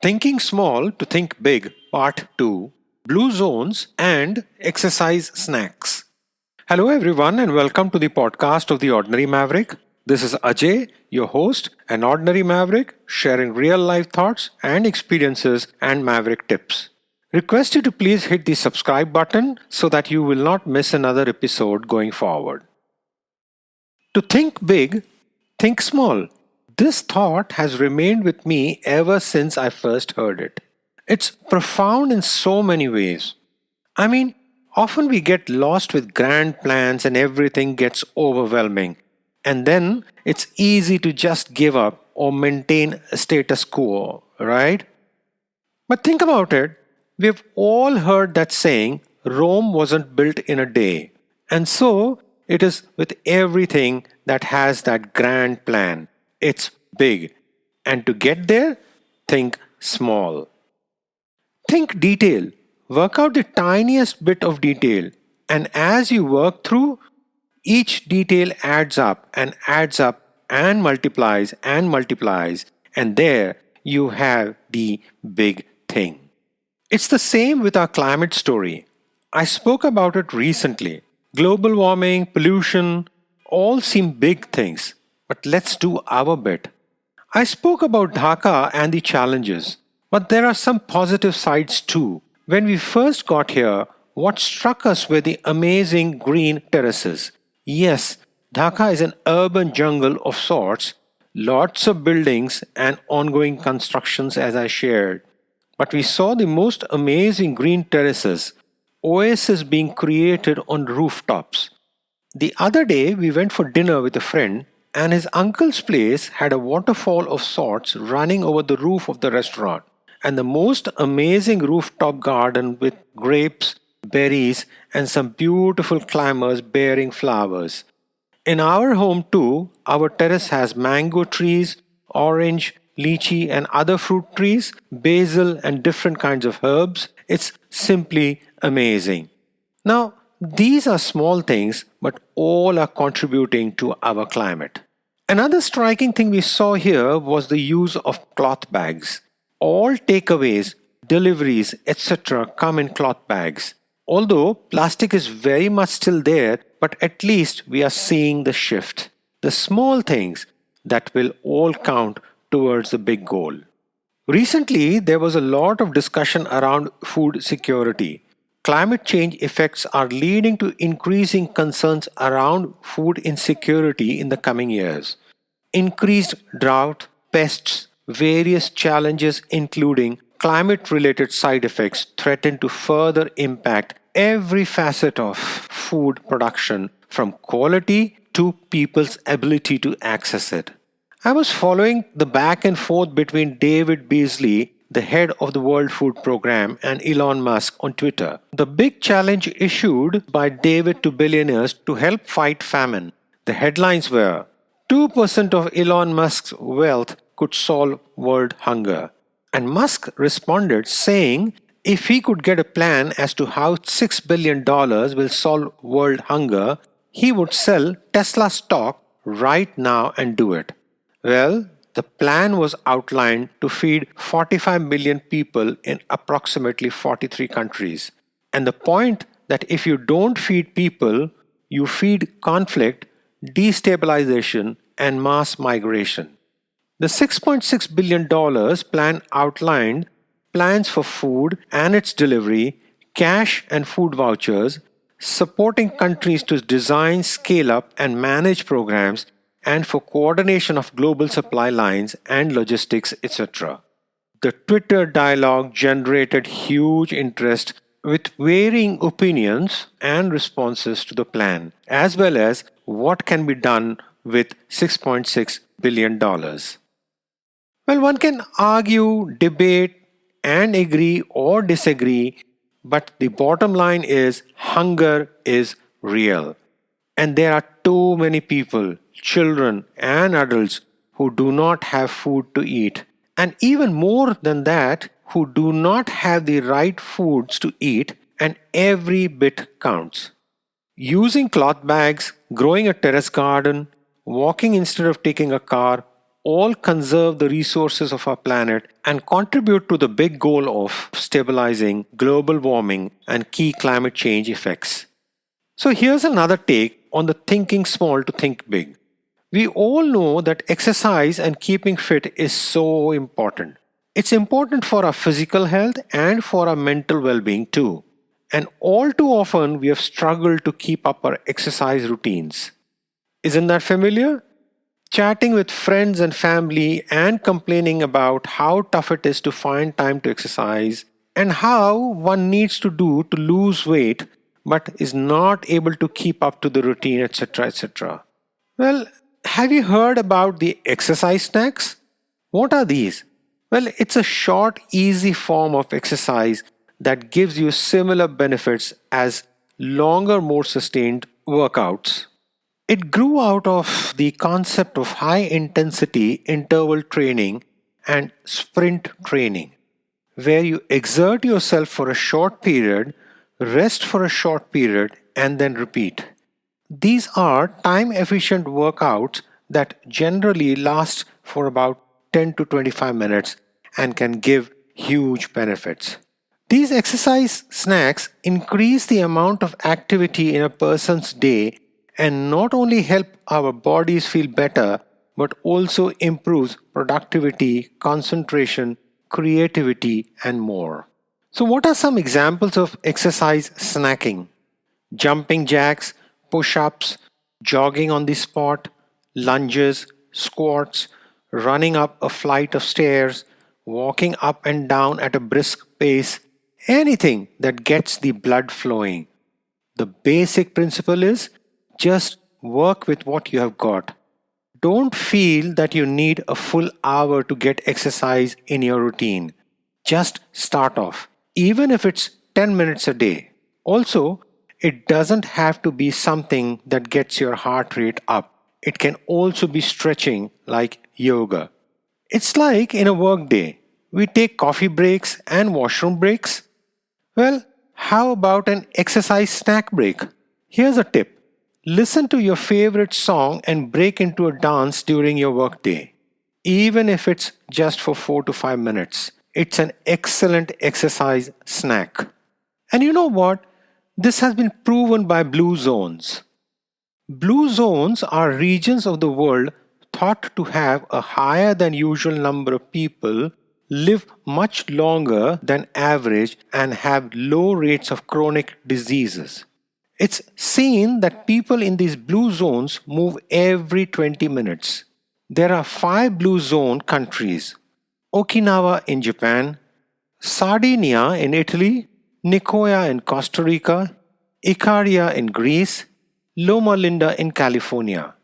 Thinking Small to Think Big, Part 2, Blue Zones and Exercise Snacks. Hello, everyone, and welcome to the podcast of The Ordinary Maverick. This is Ajay, your host, an ordinary maverick, sharing real life thoughts and experiences and maverick tips. Request you to please hit the subscribe button so that you will not miss another episode going forward. To think big, think small. This thought has remained with me ever since I first heard it. It's profound in so many ways. I mean, often we get lost with grand plans and everything gets overwhelming. And then it's easy to just give up or maintain a status quo, right? But think about it. We've all heard that saying, Rome wasn't built in a day. And so it is with everything that has that grand plan. It's big. And to get there, think small. Think detail. Work out the tiniest bit of detail. And as you work through, each detail adds up and adds up and multiplies and multiplies. And there you have the big thing. It's the same with our climate story. I spoke about it recently. Global warming, pollution, all seem big things. But let's do our bit. I spoke about Dhaka and the challenges. But there are some positive sides too. When we first got here, what struck us were the amazing green terraces. Yes, Dhaka is an urban jungle of sorts, lots of buildings and ongoing constructions as I shared. But we saw the most amazing green terraces, oases being created on rooftops. The other day we went for dinner with a friend and his uncle's place had a waterfall of sorts running over the roof of the restaurant and the most amazing rooftop garden with grapes, berries and some beautiful climbers bearing flowers. In our home too, our terrace has mango trees, orange, lychee and other fruit trees, basil and different kinds of herbs. It's simply amazing. Now, these are small things, but all are contributing to our climate. Another striking thing we saw here was the use of cloth bags. All takeaways, deliveries, etc. come in cloth bags. Although plastic is very much still there, but at least we are seeing the shift. The small things that will all count towards the big goal. Recently, there was a lot of discussion around food security. Climate change effects are leading to increasing concerns around food insecurity in the coming years. Increased drought, pests, various challenges including climate-related side effects threaten to further impact every facet of food production from quality to people's ability to access it. I was following the back and forth between David Beasley, the head of the World Food Program, and Elon Musk on Twitter. The big challenge issued by David to billionaires to help fight famine. The headlines were 2% of Elon Musk's wealth could solve world hunger. And Musk responded saying if he could get a plan as to how $6 billion will solve world hunger, he would sell Tesla stock right now and do it. Well, the plan was outlined to feed 45 million people in approximately 43 countries. And the point that if you don't feed people, you feed conflict, destabilization, and mass migration. The $6.6 billion plan outlined plans for food and its delivery, cash and food vouchers, supporting countries to design, scale up, and manage programs, and for coordination of global supply lines and logistics, etc. The Twitter dialogue generated huge interest with varying opinions and responses to the plan, as well as what can be done with $6.6 billion. Well, one can argue, debate, and agree or disagree, but the bottom line is hunger is real. And there are too many people, children and adults, who do not have food to eat. And even more than that, who do not have the right foods to eat, and every bit counts. Using cloth bags, growing a terrace garden, walking instead of taking a car, all conserve the resources of our planet and contribute to the big goal of stabilizing global warming and key climate change effects. So here's another take on the thinking small to think big. We all know that exercise and keeping fit is so important. It's important for our physical health and for our mental well-being too. And all too often we have struggled to keep up our exercise routines. Isn't that familiar? Chatting with friends and family and complaining about how tough it is to find time to exercise and how one needs to do to lose weight but is not able to keep up to the routine, etc. etc. Well, have you heard about the exercise snacks? What are these? Well, it's a short, easy form of exercise that gives you similar benefits as longer, more sustained workouts. It grew out of the concept of high intensity interval training and sprint training, where you exert yourself for a short period, rest for a short period, and then repeat. These are time efficient workouts that generally last for about 10 to 25 minutes and can give huge benefits. These exercise snacks increase the amount of activity in a person's day and not only help our bodies feel better but also improves productivity, concentration, creativity, and more. So what are some examples of exercise snacking? Jumping jacks, push-ups, jogging on the spot, lunges, squats, running up a flight of stairs, walking up and down at a brisk pace, anything that gets the blood flowing. The basic principle is just work with what you have got. Don't feel that you need a full hour to get exercise in your routine. Just start off, even if it's 10 minutes a day. Also, it doesn't have to be something that gets your heart rate up. It can also be stretching like yoga. It's like in a work day, we take coffee breaks and washroom breaks. Well, how about an exercise snack break? Here's a tip. Listen to your favorite song and break into a dance during your workday. Even if it's just for 4 to 5 minutes, it's an excellent exercise snack. And you know what? This has been proven by blue zones. Blue zones are regions of the world thought to have a higher than usual number of people live much longer than average and have low rates of chronic diseases. It's seen that people in these blue zones move every 20 minutes. There are 5 blue zone countries: Okinawa in Japan, Sardinia in Italy, Nicoya in Costa Rica, Ikaria in Greece, Loma Linda in California.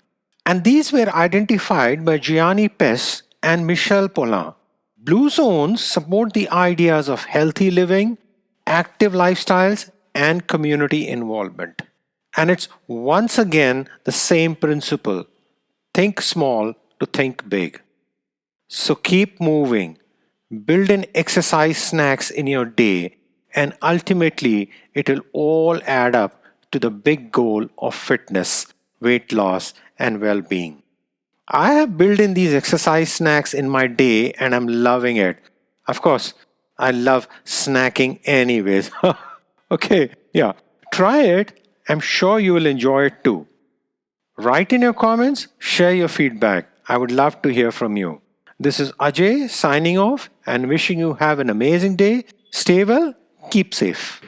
And these were identified by Gianni Pes and Michel Paulin. Blue zones support the ideas of healthy living, active lifestyles, and community involvement. And it's once again the same principle. Think small to think big. So keep moving. Build in exercise snacks in your day, and ultimately it will all add up to the big goal of fitness, weight loss, and well-being. I have built in these exercise snacks in my day and I'm loving it. Of course, I love snacking anyways. Okay, yeah, try it. I'm sure you will enjoy it too. Write in your comments, share your feedback. I would love to hear from you. This is Ajay signing off and wishing you have an amazing day. Stay well, keep safe.